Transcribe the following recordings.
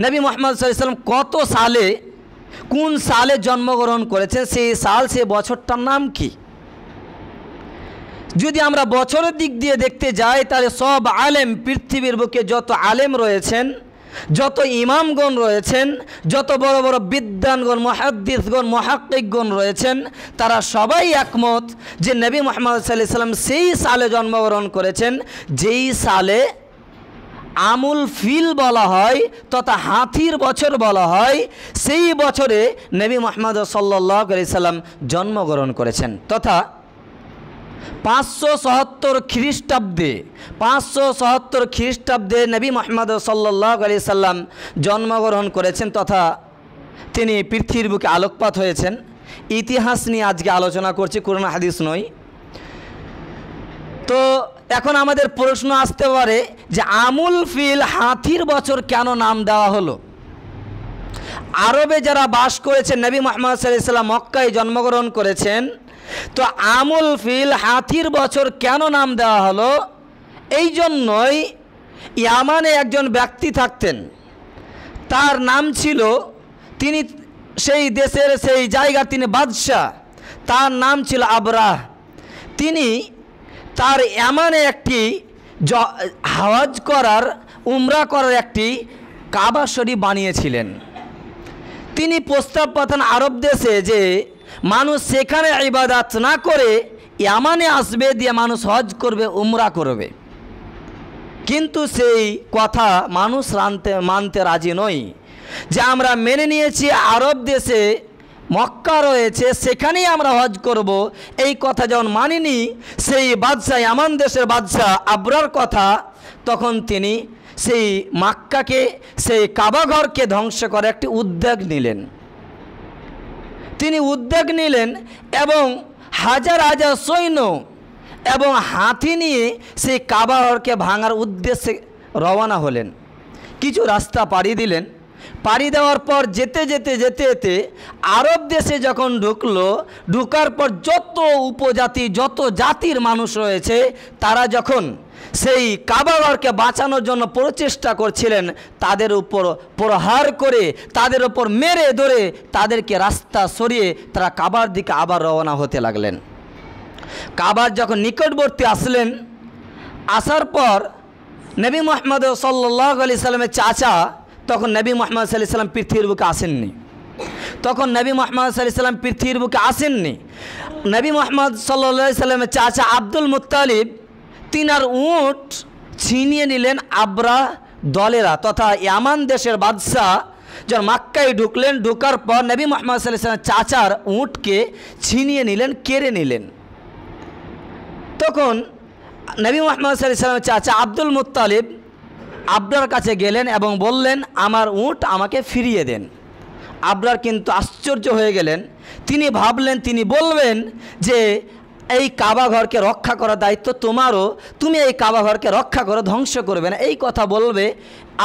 নবী মুহাম্মদ সাল্লাল্লাহু আলাইহি ওয়াসাল্লাম কত সালে, কোন সালে জন্মগ্রহণ করেছেন, সেই সাল, সেই বছরটার নাম কি? যদি আমরা বছরের দিক দিয়ে দেখতে যাই তাহলে সব আলেম, পৃথিবীর বুকে যত আলেম রয়েছেন, যত ইমামগণ রয়েছেন, যত বড় বড় বিদ্বানগণ, মুহাদ্দিসগণ, মুহাক্কিকগণ রয়েছেন, তারা সবাই একমত যে নবী মুহাম্মদ সাল্লাল্লাহু আলাইহি ওয়াসাল্লাম সেই সালে জন্মগ্রহণ করেছেন যেই সালে আমুল ফিল বলা হয় তথা হাতির বছর বলা হয়। সেই বছরে নবী মুহাম্মদ সাল্লাল্লাহু আলাইহি সাল্লাম জন্মগ্রহণ করেছেন তথা 577 খ্রিস্টাব্দে, 577 খ্রিস্টাব্দে নবী মুহাম্মদ সাল্লাল্লাহু আলাইহি সাল্লাম জন্মগ্রহণ করেছেন তথা তিনি পৃথিবীর বুকে আলোকপাত হয়েছেন। ইতিহাস নিয়ে আজকে আলোচনা করছি, কুরআন হাদিস নয়। তো এখন আমাদের প্রশ্ন আসতে পারে যে আমুল ফিল, হাতির বছর কেন নাম দেওয়া হলো? আরবে যারা বাস করেছেন, নবী মুহাম্মদ সাল্লাল্লাহু আলাইহি সাল্লাম মক্কায় জন্মগ্রহণ করেছেন, তো আমুল ফিল, হাতির বছর কেন নাম দেওয়া হলো? এই জন্যই ইয়ামানে একজন ব্যক্তি থাকতেন, তার নাম ছিল, তিনি সেই দেশের সেই জায়গার তিনি বাদশাহ, তার নাম ছিল আবরাহ। তিনি তার ইয়ামানে একটি হজ করার, উমরা করার একটি কাবা শরীফ বানিয়েছিলেন। তিনি প্রস্তাব পাঠান আরব দেশে যে মানুষ সেখানে ইবাদত না করে ইয়ামানে আসবে, দিয়ে মানুষ হজ করবে, উমরা করবে। কিন্তু সেই কথা মানুষ মানতে রাজি নয়, যে আমরা মেনে নিয়েছি আরব দেশে মক্কা রয়েছে, সেখানেই আমরা হজ করব। এই কথা যখন মানিনি সেই বাদশাহ, ইয়ামান দেশের বাদশাহ আবরার কথা, তখন তিনি সেই মক্কাকে, সেই কাবাঘরকে ধ্বংস করে একটি উদ্যোগ নিলেন। তিনি উদ্যোগ নিলেন এবং হাজার হাজার সৈন্য এবং হাতি নিয়ে সেই কাবাঘরকে ভাঙার উদ্দেশ্যে রওনা হলেন। কিছু রাস্তা পাড়ি দিলেন, পাড়ি দেওয়ার পর যেতে যেতে যেতে যেতে আরব দেশে যখন ঢুকলো, ঢুকার পর যত উপজাতি, যত জাতির মানুষ রয়েছে, তারা যখন সেই কাবাঘরকে বাঁচানোর জন্য প্রচেষ্টা করছিলেন, তাদের উপর প্রহার করে, তাদের উপর মেরে ধরে তাদেরকে রাস্তা সরিয়ে তারা কাবার দিকে আবার রওনা হতে লাগলেন। কাবার যখন নিকটবর্তী আসলেন, আসার পর নবী মুহাম্মদ সাল্লাল্লাহু আলাইহি সাল্লামের চাচা, তখন নবী মুহাম্মদ সাল্লাল্লাহু আলাইহি সাল্লাম পৃথিবীর বুকে আসেননি, তখন নবী মুহাম্মদ সাল্লাল্লাহু আলাইহি সাল্লাম পৃথিবীর বুকে আসেননি। নবী মুহাম্মদ সাল্লাল্লাহু আলাইহি সাল্লামের চাচা আব্দুল মুত্তালিব তিনার উট ছিনিয়ে নিলেন আবরাহ দলেরা তথা ইয়ামান দেশের বাদশাহ যখন মক্কায় ঢুকলেন, ঢুকার পর নবী মুহাম্মদ সাল্লাল্লাহু আলাইহি সাল্লাম চাচার উটকে ছিনিয়ে নিলেন, কেড়ে নিলেন। তখন নবী মুহাম্মদ সাল্লাল্লাহু আলাইহি সাল্লামের চাচা আব্দুল মুত্তালিব আবরার কাছে গেলেন এবং বললেন, আমার উট আমাকে ফিরিয়ে দেন। আবরার কিন্তু আশ্চর্য হয়ে গেলেন। তিনি ভাবলেন, তিনি বলবেন যে এই কাবাঘরকে রক্ষা করার দায়িত্ব তোমারও, তুমি এই কাবাঘরকে রক্ষা করো, ধ্বংস করবে না, এই কথা বলবে।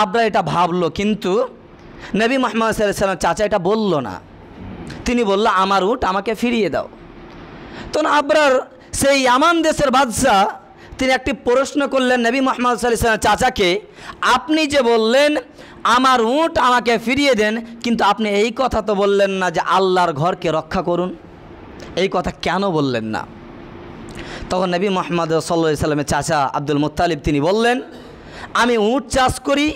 আবরার এটা ভাবলো, কিন্তু নবী মুহাম্মদ সাল্লাল্লাহু আলাইহি সাল্লাম চাচা এটা বলল না। তিনি বলল, আমার উট আমাকে ফিরিয়ে দাও। তখন আবরার সেই ইয়ামান দেশের বাদশাহ তিনি একটি প্রশ্ন করলেন নবী মুহাম্মদ সাল্লাল্লাহু আলাইহি সাল্লাম চাচাকে, আপনি যে বললেন আমার উট আমাকে ফিরিয়ে দেন, কিন্তু আপনি এই কথা তো বললেন না যে আল্লাহর ঘরকে রক্ষা করুন, এই কথা কেন বললেন না? তখন নবী মুহাম্মদ সাল্লাল্লাহু আলাইহি সাল্লামের চাচা আব্দুল মুত্তালিব তিনি বললেন, আমি উট চাষ করি,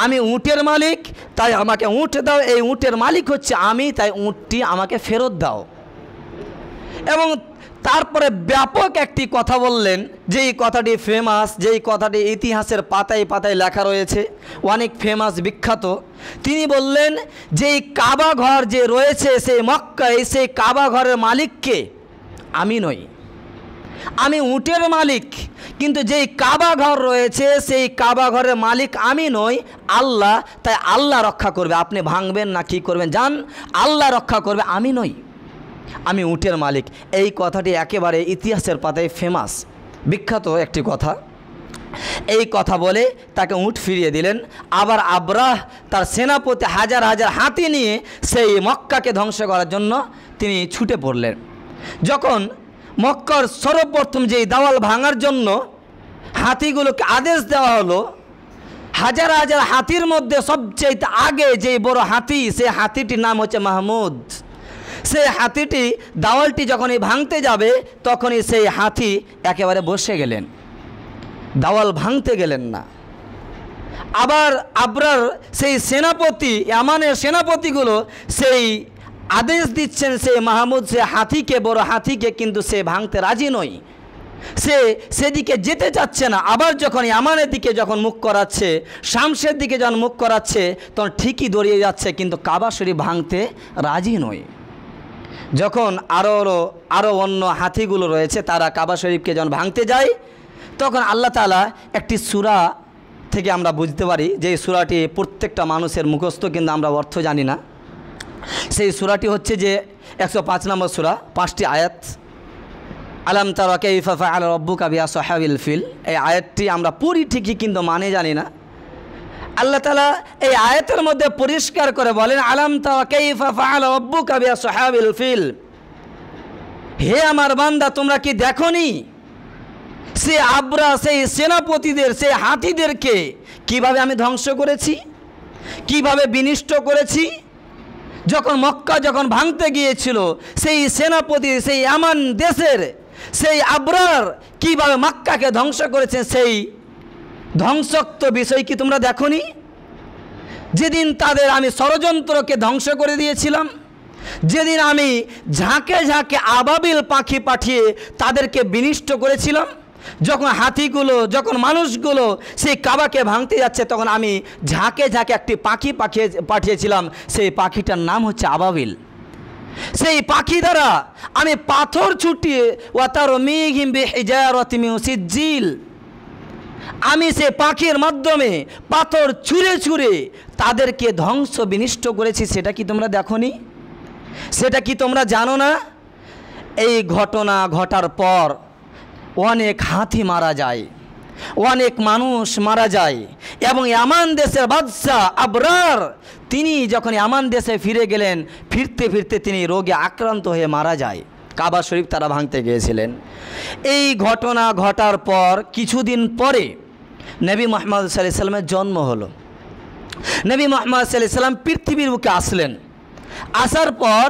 আমি উটের মালিক, তাই আমাকে উট দাও, এই উটের মালিক হচ্ছে আমি, তাই উটটি আমাকে ফেরত দাও। এবং তারপরে ব্যাপক একটি কথা বললেন, যেই কথাটি ফেমাস, যেই কথাটি ইতিহাসের পাতায় পাতায় লেখা রয়েছে, অনেক ফেমাস, বিখ্যাত। তিনি বললেন যে এই কাবা ঘর যে রয়েছে সেই মক্কায়, সেই কাবা ঘরের মালিককে আমি নই, আমি উটের মালিক, কিন্তু যেই কাবা ঘর রয়েছে সেই কাবা ঘরের মালিক আমি নই, আল্লাহ, তাই আল্লাহ রক্ষা করবে, আপনি ভাঙবেন না কি করবেন যান, আল্লাহ রক্ষা করবে, আমি নই, আমি উটের মালিক। এই কথাটি একেবারে ইতিহাসের পাতায় ফেমাস, বিখ্যাত একটি কথা। এই কথা বলে তাকে উট ফিরিয়ে দিলেন। আবার আবরাহ তার সেনাপতি হাজার হাজার হাতি নিয়ে সেই মক্কাকে ধ্বংস করার জন্য তিনি ছুটে পড়লেন। যখন মক্কার সর্বপ্রথম যেই দেওয়াল ভাঙার জন্য হাতিগুলোকে আদেশ দেওয়া হলো, হাজার হাজার হাতির মধ্যে সবচেয়ে আগে যে বড় হাতি, সেই হাতিটির নাম হচ্ছে মাহমুদ। সেই হাতিটি দাওয়ালটি যখনই ভাঙতে যাবে তখনই সেই হাতি একেবারে বসে গেলেন, দাওয়াল ভাঙতে গেলেন না। আবার আবরার সেই সেনাপতি, ইয়ামানের সেনাপতিগুলো সেই আদেশ দিচ্ছেন সেই মাহমুদ, সে হাতিকে, বড় হাতিকে, কিন্তু সে ভাঙতে রাজি নয়, সে সেদিকে যেতে চাচ্ছে না। আবার যখন ইয়ামানের দিকে যখন মুখ করাচ্ছে, শামসের দিকে যখন মুখ করাচ্ছে, তখন ঠিকই দৌড়িয়ে যাচ্ছে, কিন্তু কাবা শরীফ ভাঙতে রাজি নয়। যখন আরও অন্য হাতিগুলো রয়েছে তারা কাবা শরীফকে যখন ভাঙতে যায়, তখন আল্লাহ তাআলা একটি সূরা থেকে আমরা বুঝতে পারি যে সূরাটি প্রত্যেকটা মানুষের মুখস্থ, কিন্তু আমরা অর্থ জানি না। সেই সূরাটি হচ্ছে যে 105 নম্বর সূরা, 5টি আয়াত। আলাম তারা কাইফা ফাআলা রাব্বুকা বিআসহাবিল ফিল, এই আয়াতটি আমরা পড়ি ঠিকই, কিন্তু মানে জানি না। আল্লাহ তাআলা এই আয়াতের মধ্যে পরিষ্কার করে বলেন, আলাম তারা কাইফা ফাআলা রাব্বুকা বিআসহাবিল ফিল, হে আমার বান্দা তোমরা কি দেখোনি সে আবরা, সেই সেনাপতিদের, সেই হাতিদেরকে কিভাবে আমি ধ্বংস করেছি, কিভাবে বিনষ্ট করেছি। যখন মক্কা যখন ভাঙতে গিয়েছিল, সেই সেনাপতি, সেই ইয়ামান দেশের সেই আবরার কিভাবে মক্কাকে ধ্বংস করেছেন, সেই ধ্বংসক্ত বিষয় কি তোমরা দেখোনি? যেদিন তাদের আমি ষড়যন্ত্রকে ধ্বংস করে দিয়েছিলাম, যেদিন আমি ঝাঁকে ঝাঁকে আবাবিল পাখি পাঠিয়ে তাদেরকে বিনষ্ট করেছিলাম, যখন হাতিগুলো, যখন মানুষগুলো সেই কাবাকে ভাঙতে যাচ্ছে, তখন আমি ঝাঁকে ঝাঁকে একটি পাখি পাঠিয়েছিলাম, সেই পাখিটার নাম হচ্ছে আবাবিল। সেই পাখি দ্বারা আমি পাথর ছুটিয়ে, ওয়াতারমিহিম বিহিজারাতিন মিন সিজ্জিল, আমি সেই পাখির মাধ্যমে পাথর ছুঁড়ে ছুঁড়ে তাদেরকে ধ্বংস বিনষ্ট করেছি। সেটা কি তোমরা দেখোনি? সেটা কি তোমরা জানো না? এই ঘটনা ঘটার পর অনেক হাতি মারা যায়, অনেক মানুষ মারা যায়, এবং ইয়ামান দেশের বাদশাহ আবরার তিনি যখন ইয়ামান দেশে ফিরে গেলেন, ফিরতে ফিরতে তিনি রোগে আক্রান্ত হয়ে মারা যায়। কাবা শরীফ তারা ভাঙতে গিয়েছিলেন। এই ঘটনা ঘটার পর কিছুদিন পরে নবী মুহাম্মদ সাল্লাল্লাহু আলাইহি সাল্লামের জন্ম হলো। নবী মুহাম্মদ সাল্লাল্লাহু আলাইহি সাল্লাম পৃথিবীর বুকে আসলেন। আসার পর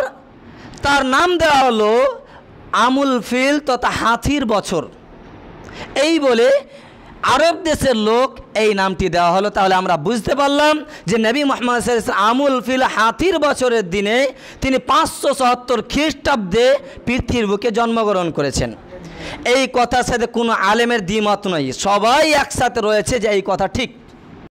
তার নাম দেওয়া হলো আমুল ফিল, তথা হাতির বছর। এই বলে আরব দেশের লোক এই নামটি দেওয়া হলো। তাহলে আমরা বুঝতে পারলাম যে নবী মুহাম্মদ সাল্লাল্লাহু আলাইহি ওয়াসাল্লাম আমুল ফিল, হাতির বছরের দিনে তিনি 577 খ্রিস্টাব্দে পৃথিবীর বুকে জন্মগ্রহণ করেছেন। এই কথার সাথে কোনো আলেমের দ্বিমত নয়, সবাই একসাথে রয়েছে যে এই কথা ঠিক।